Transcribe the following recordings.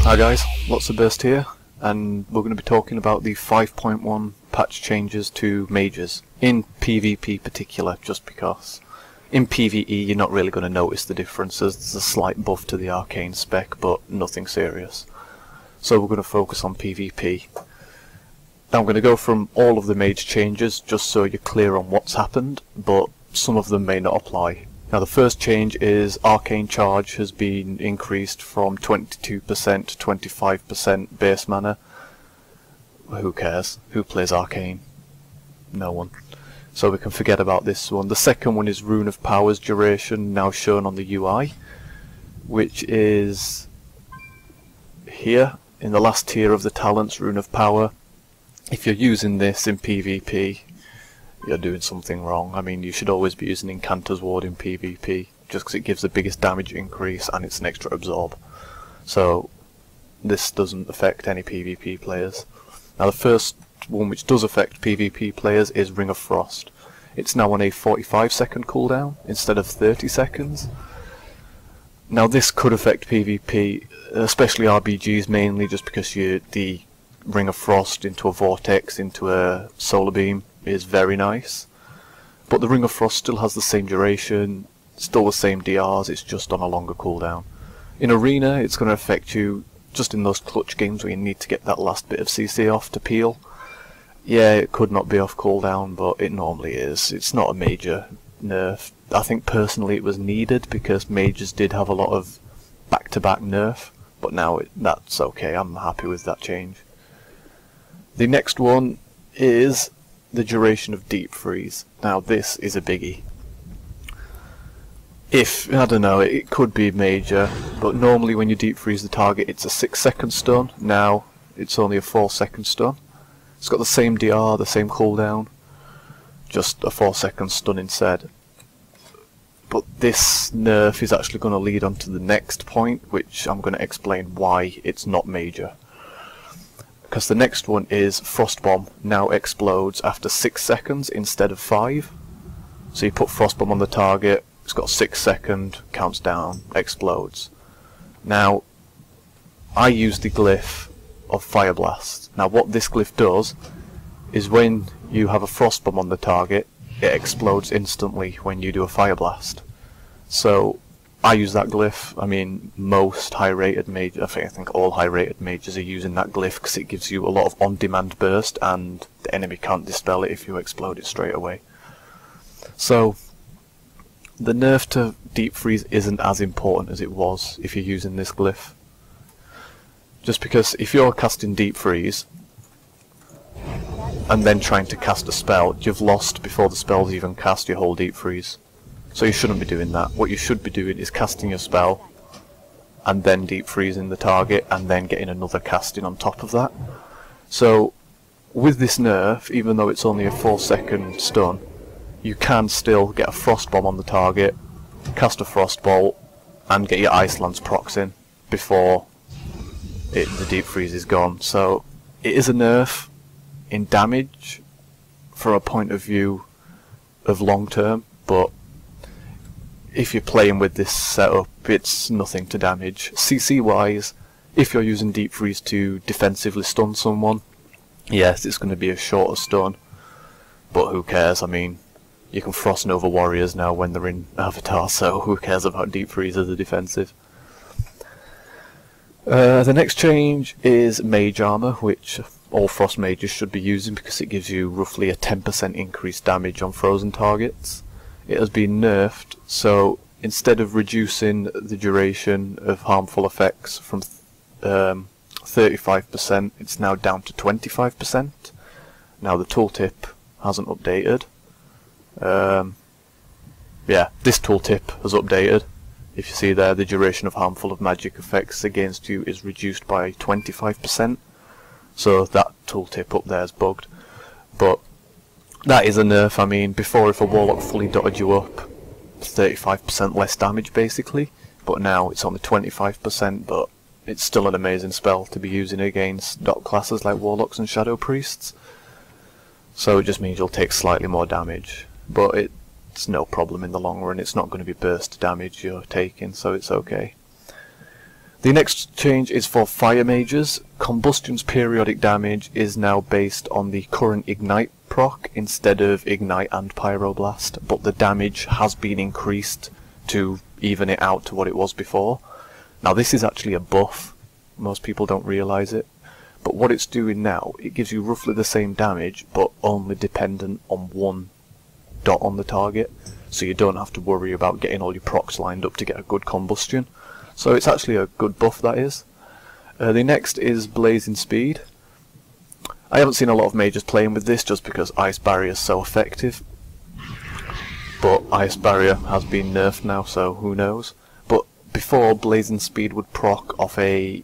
Hi guys, lots of burst here, and we're going to be talking about the 5.1 patch changes to mages, in PvP particular, just because. In PvE you're not really going to notice the differences. There's a slight buff to the arcane spec, but nothing serious. So we're going to focus on PvP. Now I'm going to go from all of the mage changes, just so you're clear on what's happened, but some of them may not apply. Now the first change is Arcane Charge has been increased from 22% to 25% base mana. Who cares? Who plays Arcane? No one. So we can forget about this one. The second one is Rune of Power's duration, now shown on the UI, which is here, in the last tier of the talents, Rune of Power. If you're using this in PvP, you're doing something wrong. I mean, you should always be using Incanter's Ward in PvP, just because it gives the biggest damage increase and it's an extra absorb. So this doesn't affect any PvP players. Now the first one which does affect PvP players is Ring of Frost. It's now on a 45-second cooldown instead of 30 seconds. Now this could affect PvP, especially RBGs mainly, just because the Ring of Frost into a Vortex, into a Solar Beam is very nice. But the Ring of Frost still has the same duration, still the same DRs, it's just on a longer cooldown. In Arena it's going to affect you just in those clutch games where you need to get that last bit of CC off to peel. Yeah, it could not be off cooldown, but it normally is. It's not a major nerf. I think personally it was needed because mages did have a lot of back-to-back nerf, but now that's okay, I'm happy with that change. The next one is the duration of Deep Freeze. Now this is a biggie. I don't know, it could be major, but normally when you Deep Freeze the target it's a 6-second stun. Now it's only a 4-second stun. It's got the same DR, the same cooldown, just a 4-second stun instead. But this nerf is actually going to lead on to the next point, which I'm going to explain why it's not major. Because the next one is Frost Bomb now explodes after 6 seconds instead of 5. So you put Frost Bomb on the target, it's got a 6-second, counts down, explodes. Now, I use the glyph of Fire Blast. Now what this glyph does is when you have a Frost Bomb on the target, it explodes instantly when you do a Fire Blast. So I use that glyph. I mean, most high-rated mages, I think all high-rated mages are using that glyph because it gives you a lot of on-demand burst and the enemy can't dispel it if you explode it straight away. So the nerf to Deep Freeze isn't as important as it was if you're using this glyph. Just because if you're casting Deep Freeze and then trying to cast a spell, you've lost before the spell's even cast your whole Deep Freeze. So you shouldn't be doing that. What you should be doing is casting your spell and then Deep Freezing the target and then getting another casting on top of that. So with this nerf, even though it's only a 4-second stun, you can still get a Frost Bomb on the target, cast a Frost Bolt and get your Ice Lance procs in before the Deep Freeze is gone. So it is a nerf in damage from a point of view of long term, but if you're playing with this setup it's nothing to damage. CC wise, if you're using Deep Freeze to defensively stun someone, yes, it's going to be a shorter stun, but who cares? I mean, you can Frost Nova Warriors now when they're in Avatar, so who cares about Deep Freeze as a defensive? The next change is Mage Armor, which all Frost Mages should be using because it gives you roughly a 10% increased damage on frozen targets. It has been nerfed, so instead of reducing the duration of harmful effects from 35%, it's now down to 25%. Now the tooltip hasn't updated. Yeah, this tooltip has updated. If you see there, the duration of harmful magic effects against you is reduced by 25%. So that tooltip up there is bugged. But that is a nerf. I mean, before if a Warlock fully dotted you up, 35% less damage basically. But now it's only 25%, but it's still an amazing spell to be using against dot classes like Warlocks and Shadow Priests. So it just means you'll take slightly more damage. But it's no problem in the long run. It's not going to be burst damage you're taking, so it's okay. The next change is for fire mages. Combustion's periodic damage is now based on the current ignite proc instead of ignite and pyroblast, but the damage has been increased to even it out to what it was before. Now this is actually a buff, most people don't realise it, but what it's doing now, it gives you roughly the same damage but only dependent on one dot on the target, so you don't have to worry about getting all your procs lined up to get a good combustion. So it's actually a good buff, that is. The next is Blazing Speed. I haven't seen a lot of mages playing with this just because Ice Barrier is so effective, but Ice Barrier has been nerfed now, so who knows. But before, Blazing Speed would proc off a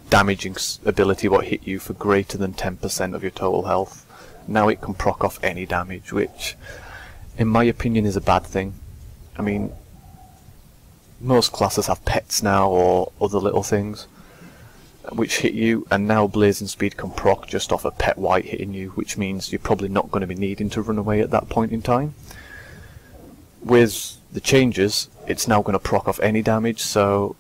damaging ability what hit you for greater than 10% of your total health. Now it can proc off any damage, which in my opinion is a bad thing. I mean, most classes have pets now or other little things which hit you, and now Blazing Speed can proc just off a pet white hitting you, which means you're probably not going to be needing to run away at that point in time. With the changes, it's now going to proc off any damage, so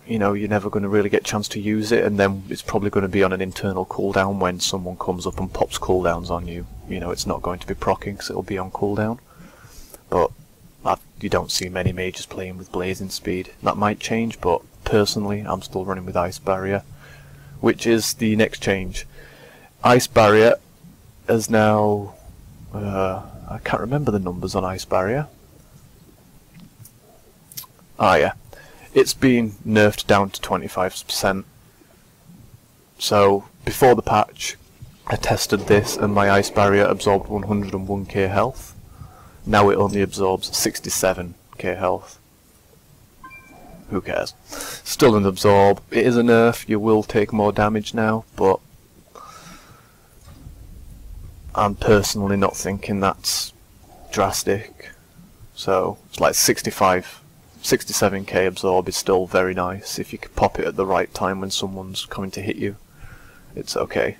you know you're never going to really get a chance to use it, and then it's probably going to be on an internal cooldown when someone comes up and pops cooldowns on you. You know, it's not going to be proccing because it'll be on cooldown. But you don't see many mages playing with Blazing Speed. That might change, but personally I'm still running with Ice Barrier, which is the next change. Ice Barrier is now... I can't remember the numbers on Ice Barrier. Ah yeah, it's been nerfed down to 25%. So before the patch I tested this and my Ice Barrier absorbed 101k health. Now it only absorbs 67k health. Who cares? Still an absorb. It is a nerf, you will take more damage now, but I'm personally not thinking that's drastic. So it's like 67k absorb is still very nice. If you could pop it at the right time when someone's coming to hit you, it's okay.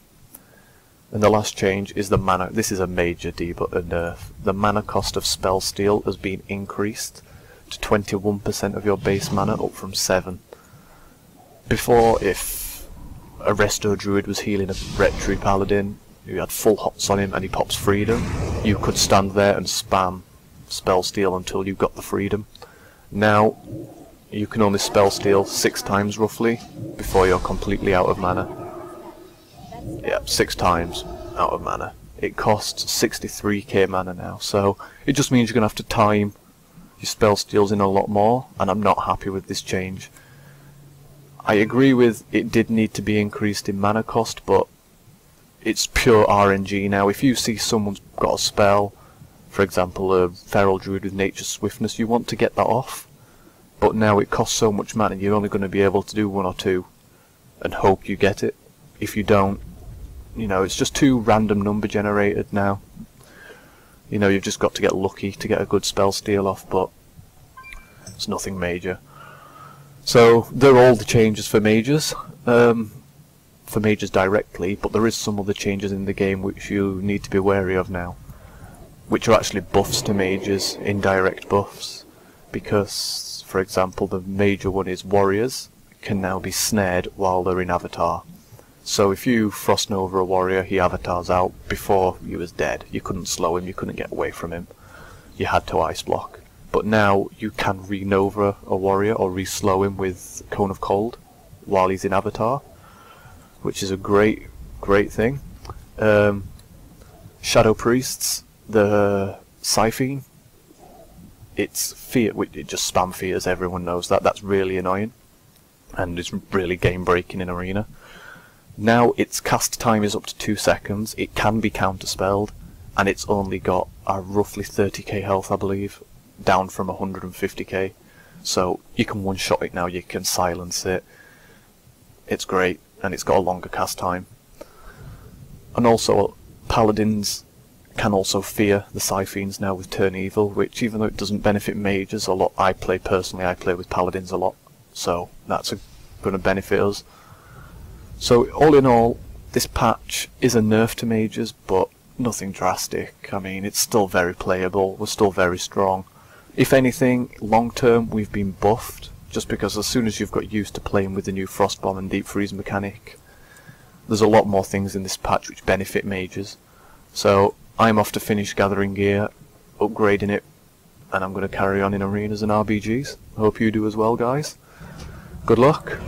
And the last change is the mana. This is a major nerf. The mana cost of Spell Steal has been increased to 21% of your base mana, up from 7. Before, if a Resto Druid was healing a Retri Paladin, who had full hots on him and he pops Freedom, you could stand there and spam Spell Steal until you got the Freedom. Now, you can only Spell Steal 6 times roughly before you're completely out of mana. Yeah, 6 times out of mana. It costs 63k mana now, so it just means you're going to have to time your spell steals in a lot more, and I'm not happy with this change. I agree with it did need to be increased in mana cost, but it's pure RNG now. If you see someone's got a spell, for example a Feral Druid with Nature's Swiftness, you want to get that off, but now it costs so much mana you're only going to be able to do 1 or 2 and hope you get it. If you don't, you know, it's just too random number generated now. You know, you've just got to get lucky to get a good spell steal off, but it's nothing major. So they're all the changes for mages directly, but there is some other changes in the game which you need to be wary of now, which are actually buffs to mages, indirect buffs, because, for example, the major one is warriors can now be snared while they're in avatar. So if you Frost Nova a warrior, he avatars out. Before, he was dead. You couldn't slow him, you couldn't get away from him. You had to ice block. But now you can re-Nova a warrior or re-slow him with Cone of Cold while he's in avatar, which is a great thing. Shadow Priests, the Siphene, it's fear, it just spam fears, everyone knows that. That's really annoying, and it's really game breaking in Arena. Now its cast time is up to 2 seconds, it can be counterspelled, and it's only got a roughly 30k health, I believe, down from 150k. So you can one-shot it now, you can silence it. It's great, and it's got a longer cast time. And also, Paladins can also fear the Siphenes now with Turn Evil, which, even though it doesn't benefit mages a lot, I play with Paladins a lot, so that's going to benefit us. So all in all, this patch is a nerf to mages, but nothing drastic. I mean, it's still very playable, we're still very strong. If anything, long term we've been buffed just because as soon as you've got used to playing with the new Frostbomb and Deep Freeze mechanic, there's a lot more things in this patch which benefit mages. So I'm off to finish gathering gear, upgrading it, and I'm going to carry on in arenas and RBGs. I hope you do as well, guys. Good luck.